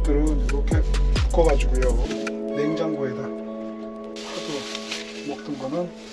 것들은 이렇게 묶어가지고요, 냉장고에다 하도 먹던 거는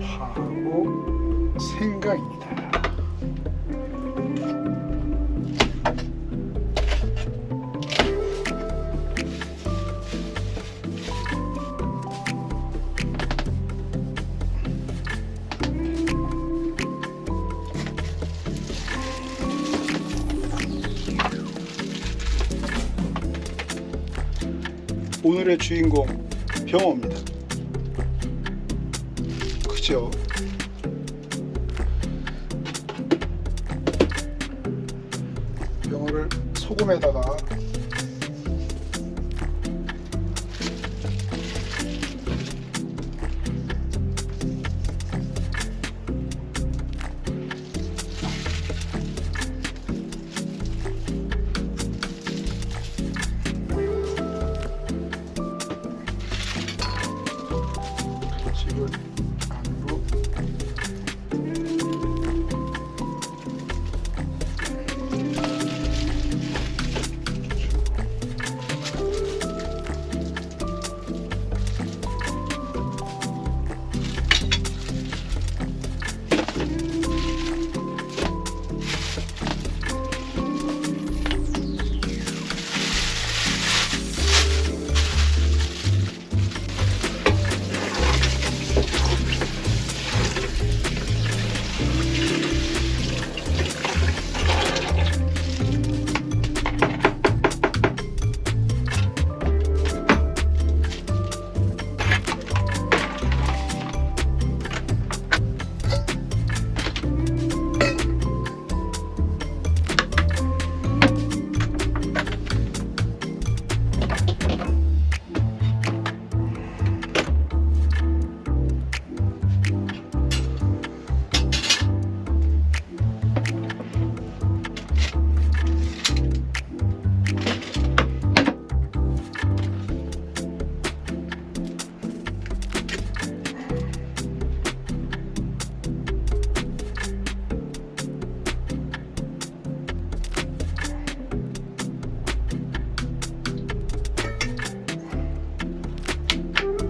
하고 생강입니다. 오늘의 주인공 병어입니다. 그죠? 병어를 소금에다가 집을 안으로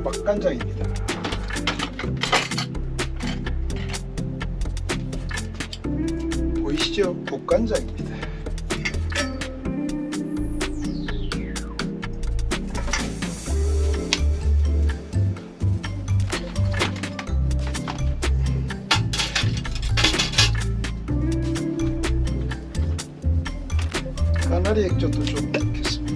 맛간장입니다. 보이시죠? 국간장입니다. 까나리 액젓도 좀 넣겠습니다.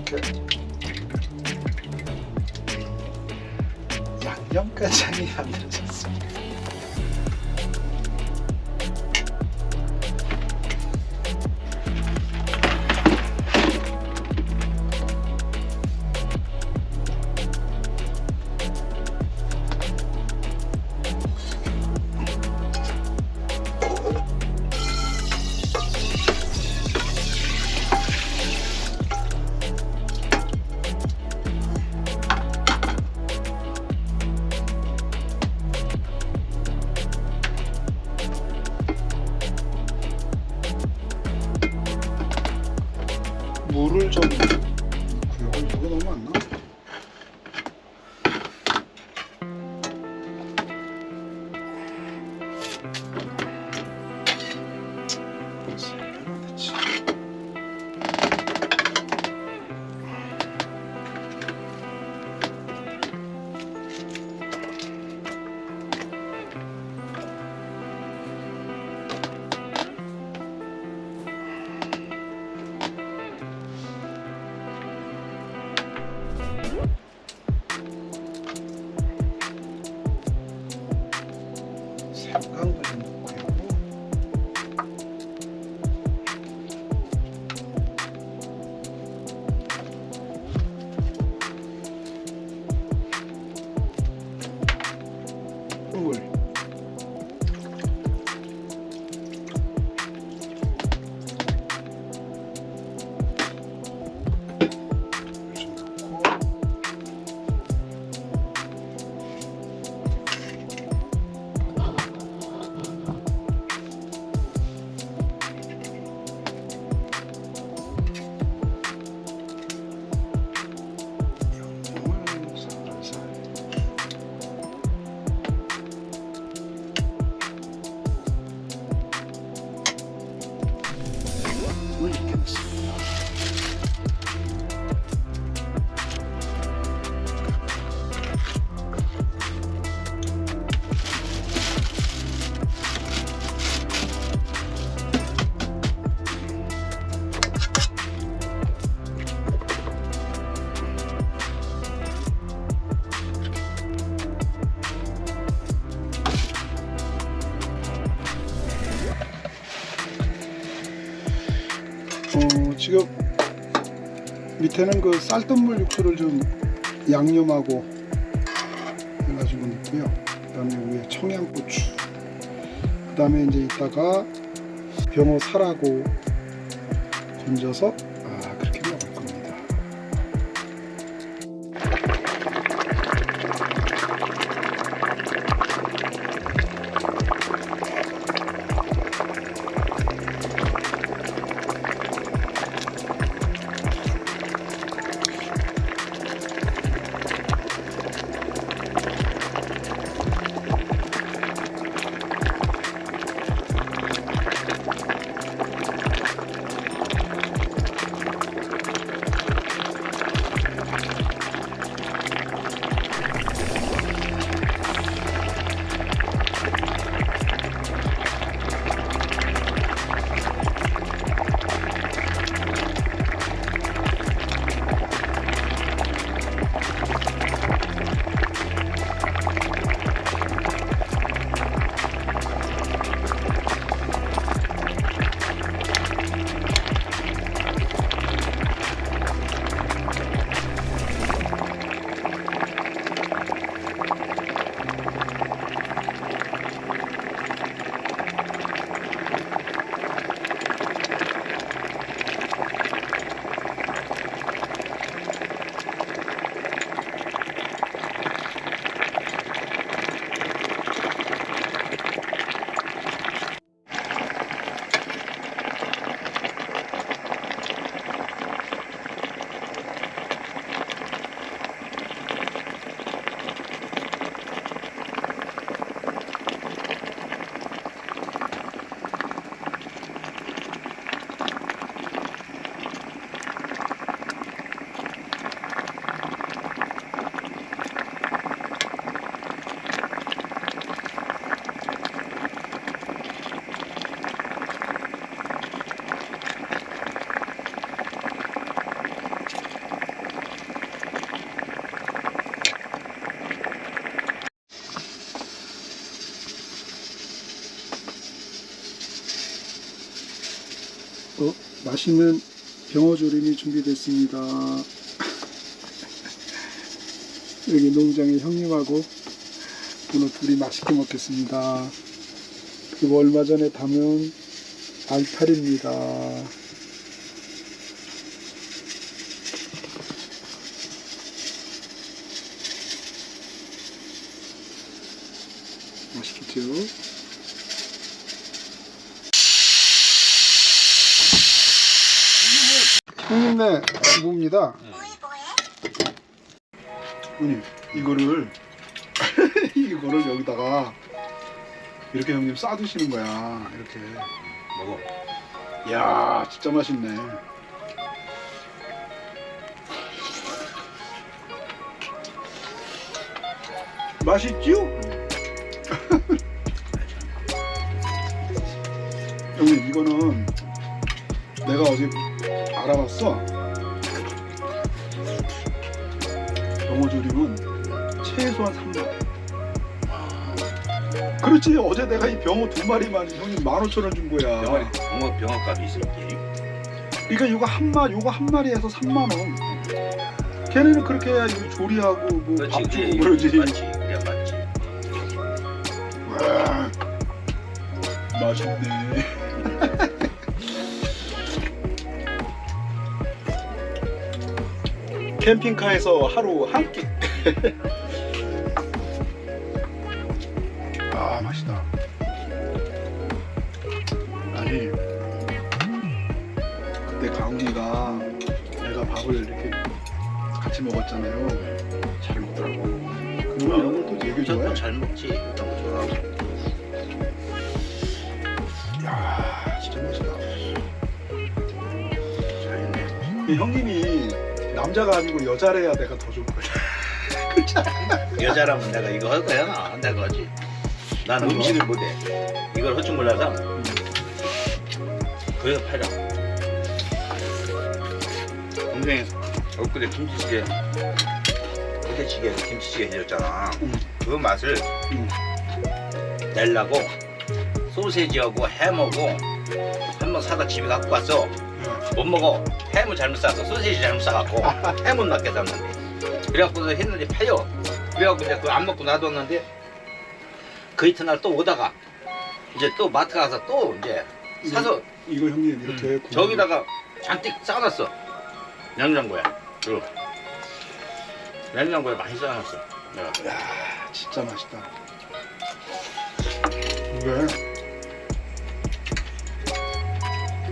이렇게 양념간장이 만들어졌습니다. 물을 좀 넣고요. 이게 너무 안 나? 됐지. 생강을 넣고요. 물. 이렇게 넣습니다. 지금 밑에는 그 쌀뜨물 육수를 좀 양념하고 해가지고 넣고요. 그 다음에 위에 청양고추, 그 다음에 이제 이따가 병어 살하고 건져서 그렇게 먹을 겁니다. 맛있는 병어조림이 준비됐습니다. 여기 농장의 형님하고 오늘 둘이 맛있게 먹겠습니다. 그리고 얼마 전에 담은 알타리입니다. 맛있겠죠? 형님네 부부입니다. 형님 이거를 이거를 여기다가 이렇게 형님 싸드시는 거야. 이렇게 먹어. 이야 진짜 맛있네. 맛있죠? 형님 이거는 내가 어제 알아봤어. 병어조림은 최소한 3만. 그렇지. 어제 내가 이 병어 2마리만 형님 15,000원 준 거야. 병어값이 있을게. 그러니까 이거 한 마리에서 3만 원. 걔네는 그렇게 해야 이거 조리하고 뭐 밥 주고 그러지. 맞지. 그래 맞지. 와, 맛있네. 캠핑카에서 하루 한 끼. 아 맛있다. 아니 그때 강훈이가 내가 밥을 이렇게 같이 먹었잖아요. 잘 먹더라고. 그러면 이런 것도 되게 좋아해. 잘 먹지. 이런 거 좋아하고. 야 진짜 맛있다. 잘했네. 이 형님이 남자가 아니고 여자래야 내가 더 좋을 거야. 그렇잖아. 여자라면 내가 이거 할 거야. 내가 하지. 나는 음식을 못해. 이걸 할 줄 몰라서. 그래서 팔아. 동생이 엊그제 김치찌개 해줬잖아. 그 맛을 내려고 소세지하고 햄하고 한번 사다 집에 갖고 왔어. 못 먹어. 햄은 잘못 싸서 소세지 잘못 싸갖고 햄은 낮게 샀는데 그래갖고 했는데 팔려. 그래갖고 이제 그거 안 먹고 놔뒀는데 그 이튿날 또 오다가 이제 또 마트 가서 또 이제 사서 이거 형님 이렇게 저기다가 잔뜩 싸놨어. 냉장고에. 그리고 냉장고에 많이 싸놨어. 내가. 야 진짜 맛있다.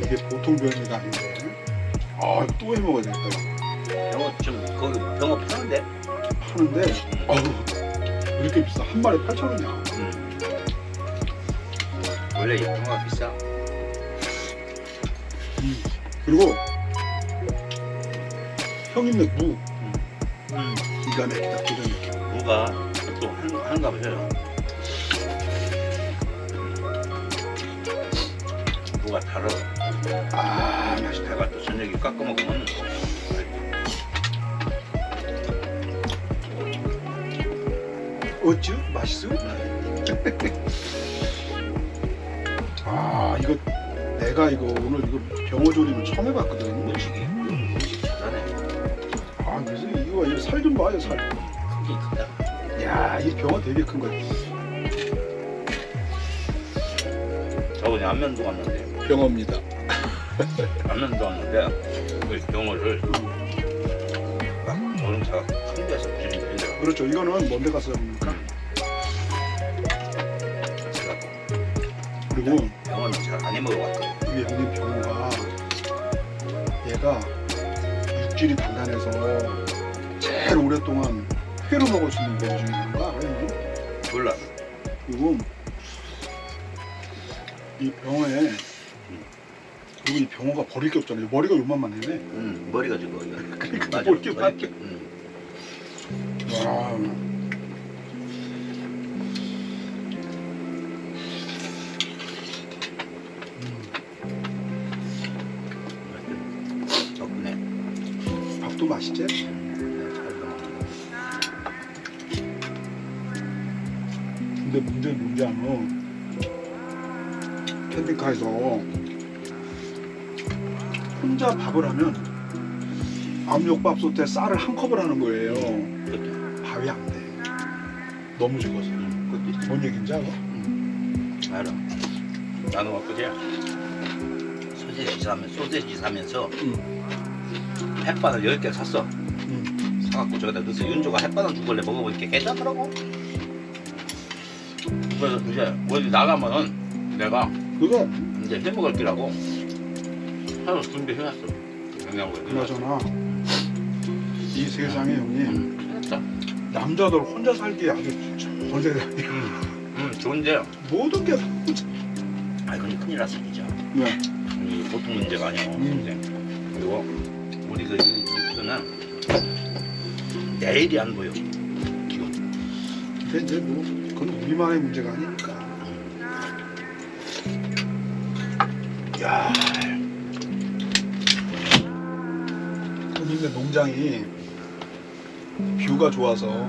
이게 보통 별미가 아닌데. 아 이거 또 해먹어야 되겠다. 병어 지금 거기 병어 파는데? 파는데 어우 왜 이렇게 비싸? 한 마리 8,000원이야. 원래 이 병어가 비싸. 그리고 형님네 무 기가 막히다. 기가 막혀. 무가 또 한가 보세요. 무가 달아. 아 맛있다. 내가 또 저녁에 깎아 먹으면 어쭈? 맛있어? 아 이거 내가 이거 오늘 이거 병어조림을 처음 해봤거든. 음식 잘하네. 아 그래서 이거 살 좀 봐요 살. 크긴 크다. 야 이 병어 되게 큰 거야. 저번에 안면도 갔는데 병어입니다. 안면도 갔는데 그 병어를 막 얼음차가 큰 데서 부리더라고. 그렇죠. 이거는 먼 데 가서 잡으니까. 그리고 병어는 잘 안 해먹어봤거든. 이게 형님 병어가 얘가 육질이 단단해서 제일 오랫동안 회로 먹을 수 있는 고기 중에 하나가 알아요? 몰라. 그리고 이 병어에 그리고 이 병어가 버릴 게 없잖아요. 머리가 요만만 해네. 머리가 저거. 그러니까 볼 게 많대. 와. 덕분에 밥도 맛있지? 잘 먹어. 근데 문제는 뭔지 알아? 캠핑카에서 혼자 밥을 하면 압력밥솥에 쌀을 한 컵을 하는 거예요. 밥이 안 돼. 너무 적어서. 그것도 뭔 얘기인지 알아? 알아. 나는 엊그제 소세지 사면서 햇반을 10개 샀어. 사갖고 저기다 넣어서 윤조가 햇반을 주길래 먹어보니까 괜찮더라고. 그래서 이제 어디 나가면은 내가 그거 이제 해먹을 기라고 하루 준비해놨어. 냉장고에. 그나저나 이 세상에 형님 했다. 남자들 혼자 살기 아주 전세상이야. 좋은데. 모든 게 다 혼자. 아, 이건 큰일 났어 진짜. 네. 보통 문제가 아니야. 그리고 우리 이거는 내일이 안 보여. 지금. 근데 이제 뭐 그건 우리만의 문제가 아니니까. 야. 근데 농장이 뷰가 좋아서